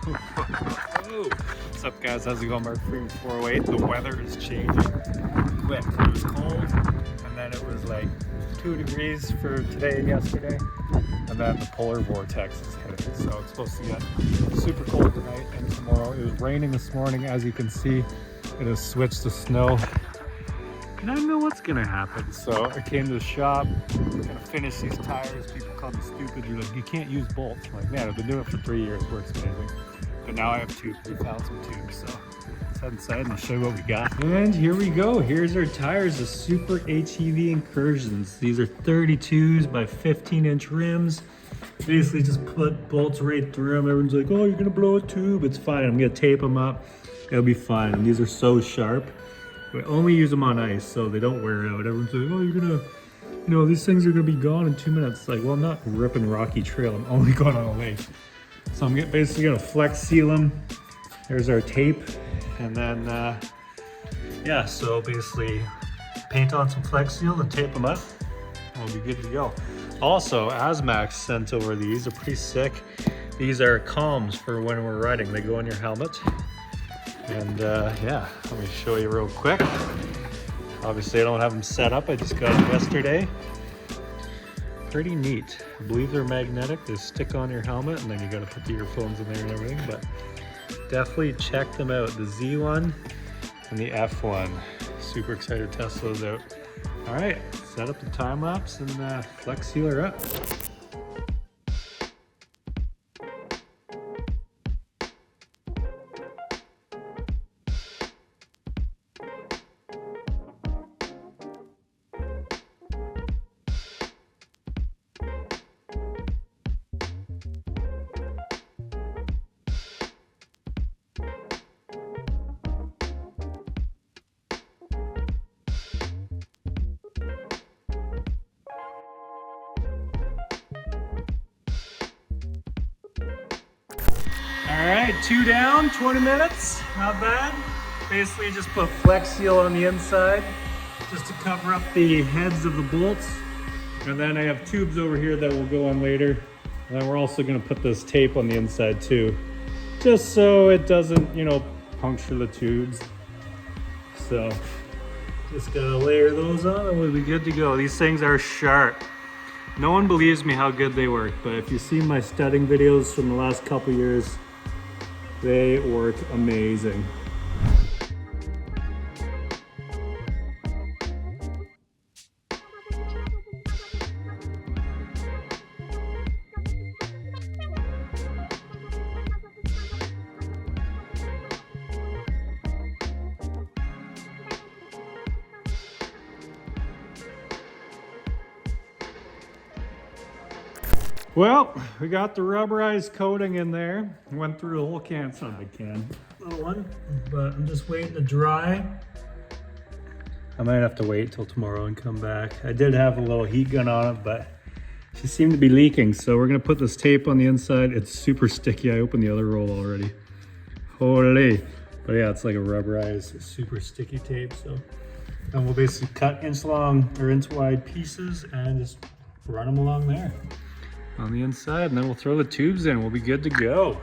What's up, guys? How's it going? Mark Freeman 408. The weather is changing quick. It was cold, and then it was like 2 degrees for today and yesterday, and then the polar vortex is hitting. So it's supposed to get super cold tonight and tomorrow. It was raining this morning, as you can see. It has switched to snow, and I don't know what's gonna happen. So I came to the shop. We're gonna finish these tires. People call me stupid. You're like, you can't use bolts. I'm like, man, I've been doing it for 3 years. Works amazing. But now I have tubes. We found some tubes. So let's head inside and I'll show you what we got. And here we go. Here's our tires, the Super HEV Incursions. These are 32s by 15-inch rims. Basically just put bolts right through them. Everyone's like, oh, you're gonna blow a tube. It's fine. I'm gonna tape them up. It'll be fine. And these are so sharp. We only use them on ice so they don't wear out. Everyone's like, oh, you're gonna, you know, these things are gonna be gone in 2 minutes. It's like, well, I'm not ripping rocky trail. I'm only going on a lake. So I'm basically gonna flex seal them. There's our tape. And then, yeah, so basically paint on some flex seal and tape them up. And we'll be good to go. Also, Asmax sent over these. They're pretty sick. These are comms for when we're riding. They go on your helmet. And yeah, let me show you real quick. Obviously I don't have them set up. I just got them yesterday. Pretty neat. I believe they're magnetic. They stick on your helmet and then you got to put the earphones in there and everything. But definitely check them out. The Z1 and the F1. Super excited to test those out. All right, set up the time lapse and flex sealer up. All right, 2 down, 20 minutes, not bad. Basically just put flex seal on the inside just to cover up the heads of the bolts. And then I have tubes over here that will go on later. And then we're also gonna put this tape on the inside too, just so it doesn't, you know, puncture the tubes. So just gotta layer those on and we'll be good to go. These things are sharp. No one believes me how good they work, but if you've seen my studding videos from the last couple years, they work amazing. Well, we got the rubberized coating in there. Went through the whole can. It's not a big can, little one, but I'm just waiting to dry. I might have to wait till tomorrow and come back. I did have a little heat gun on it, but she seemed to be leaking. So we're gonna put this tape on the inside. It's super sticky. I opened the other roll already. Holy. But yeah, it's like a rubberized, super sticky tape. So then we'll basically cut inch long or inch wide pieces and just run them along there on the inside, and then we'll throw the tubes in. We'll be good to go.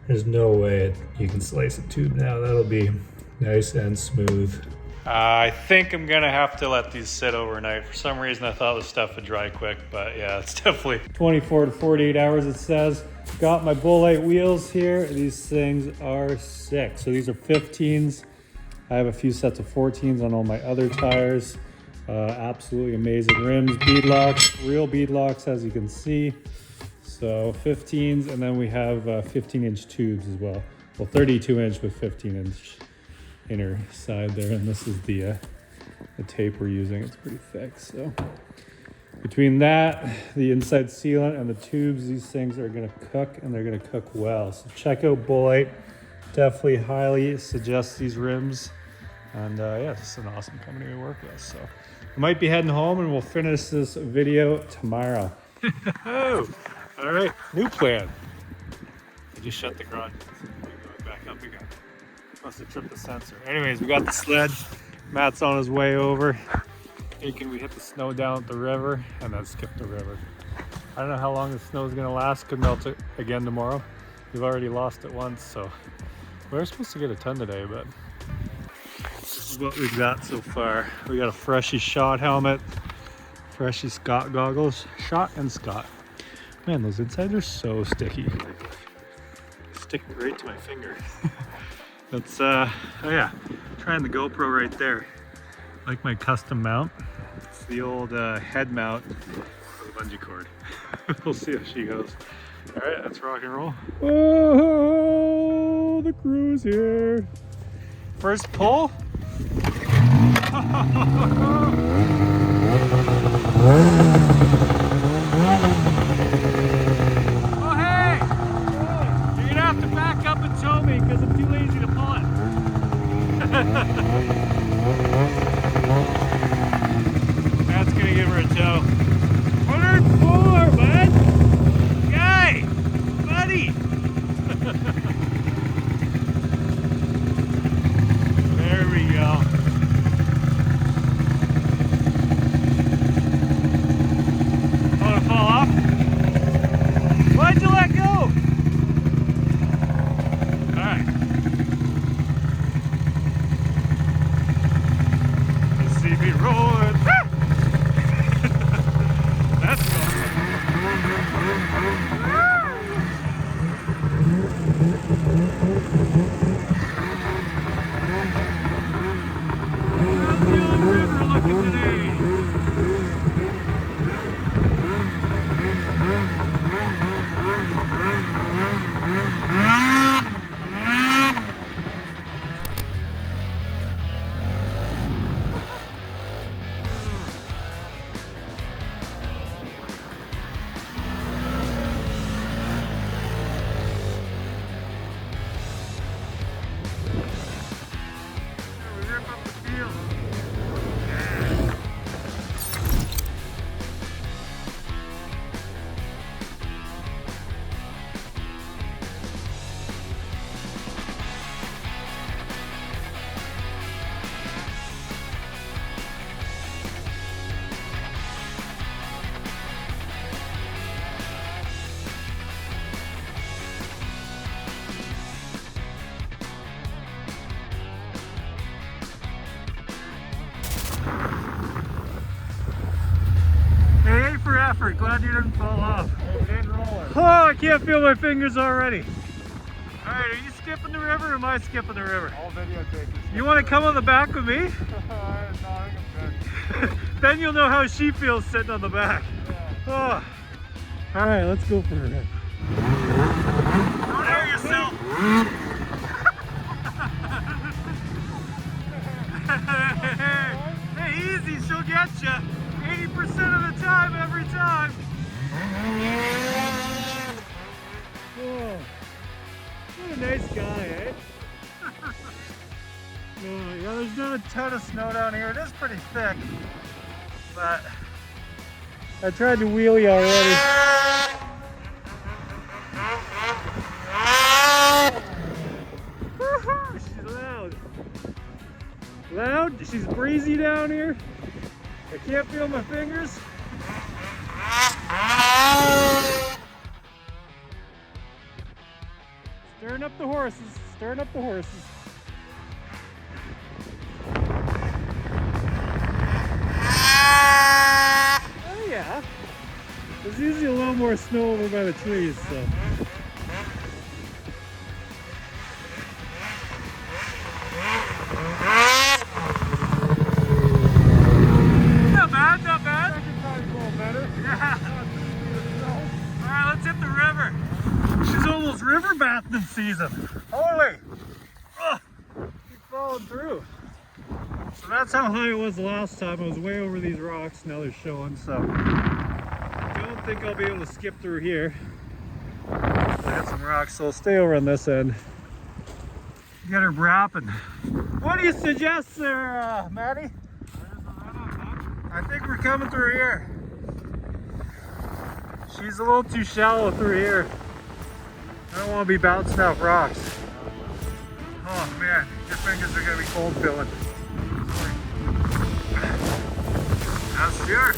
There's no way you can slice a tube now. That'll be nice and smooth. I think I'm gonna have to let these sit overnight. For some reason I thought this stuff would dry quick, but yeah, it's definitely 24 to 48 hours it says. Got my Bullite wheels here. These things are sick. So these are 15s. I have a few sets of 14s on all my other tires. Absolutely amazing rims, beadlocks, real beadlocks as you can see. So 15s, and then we have 15-inch tubes as well. Well, 32-inch with 15-inch inner side there, and this is the tape we're using. It's pretty thick. So between that, the inside sealant, and the tubes, these things are gonna cook, and they're gonna cook well. So check out Bullite. Definitely highly suggest these rims. And yeah, this is an awesome company to work with. So I might be heading home and we'll finish this video tomorrow. Oh, all right, new plan. I just shut the garage. Back up again. Must have tripped the sensor. Anyways, we got the sled. Matt's on his way over. Hey, can we hit the snow down at the river and then skip the river? I don't know how long the snow is gonna last. Could melt it again tomorrow. We've already lost it once, so we're supposed to get a ton today, but this is what we've got so far. We got a Freshie shot helmet, Freshie Scott goggles, shot and Scott. Man, those insides are so sticky. Stick right to my finger. That's oh yeah, trying the GoPro right there. Like my custom mount. It's the old head mount with a bungee cord. We'll see how she goes. All right, let's rock and roll. Oh, the crew's here. First pull. Oh, hey! You're gonna have to back up and tow me because I'm too lazy to pull it. That's gonna give her a tow. 104, bud! Guy! Buddy! There we go. Want to fall off? Why'd you let go? Alright. Let's see me rolling. That's awesome. How's the old river looking today? For effort. Glad you didn't fall off. Oh, I can't feel my fingers already. Alright, are you skipping the river or am I skipping the river? I'll videotape this. You want to come on the back with me? No, I think I'm good. Then you'll know how she feels sitting on the back. Yeah. Oh. Alright, let's go for it. Don't hear yourself. Hey, easy, she'll get you. 80% of the time, every time. Oh, what a nice guy, eh? Yeah, there's not a ton of snow down here. It is pretty thick, but I tried to wheelie already. She's loud. Loud? She's breezy down here. I can't feel my fingers. Stirring up the horses, stirring up the horses. Oh yeah. There's usually a little more snow over by the trees, so. Not bad. Second time's a little better. Yeah. Alright, let's hit the river. She's almost river bathing season. Holy! Oh, keep falling through. So that's how high it was the last time. I was way over these rocks. Now they're showing, so I don't think I'll be able to skip through here. I got some rocks, so I'll stay over on this end. Get her brapping. What do you suggest there, Maddie? I think we're coming through here. She's a little too shallow through here. I don't want to be bouncing off rocks. Oh man, your fingers are going to be cold feeling. That's sure.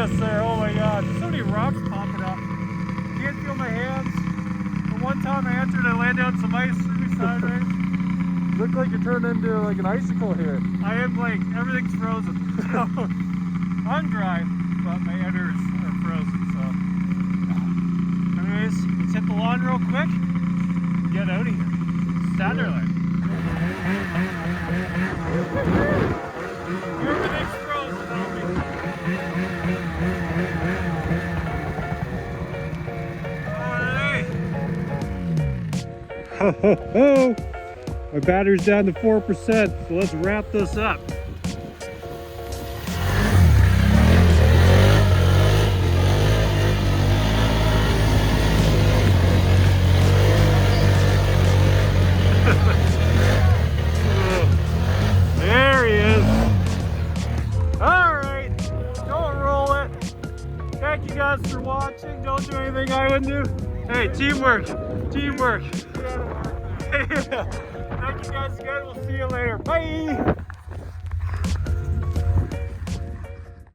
this there. Oh my god. There's so many rocks popping up. Can't feel my hands. The one time I entered, I landed on some ice, threw me sideways. Look like you turned into like an icicle here. I am like, everything's frozen. I'm dry, but my udders are frozen, so. Anyways, let's hit the lawn real quick. Get out of here. Satterland. Everything's frozen on me. Ho ho ho! My battery's down to 4%, so let's wrap this up. There he is. All right, don't roll it. Thank you guys for watching. Don't do anything I wouldn't do. Hey, teamwork, teamwork. Thank you guys again. We'll see you later. Bye.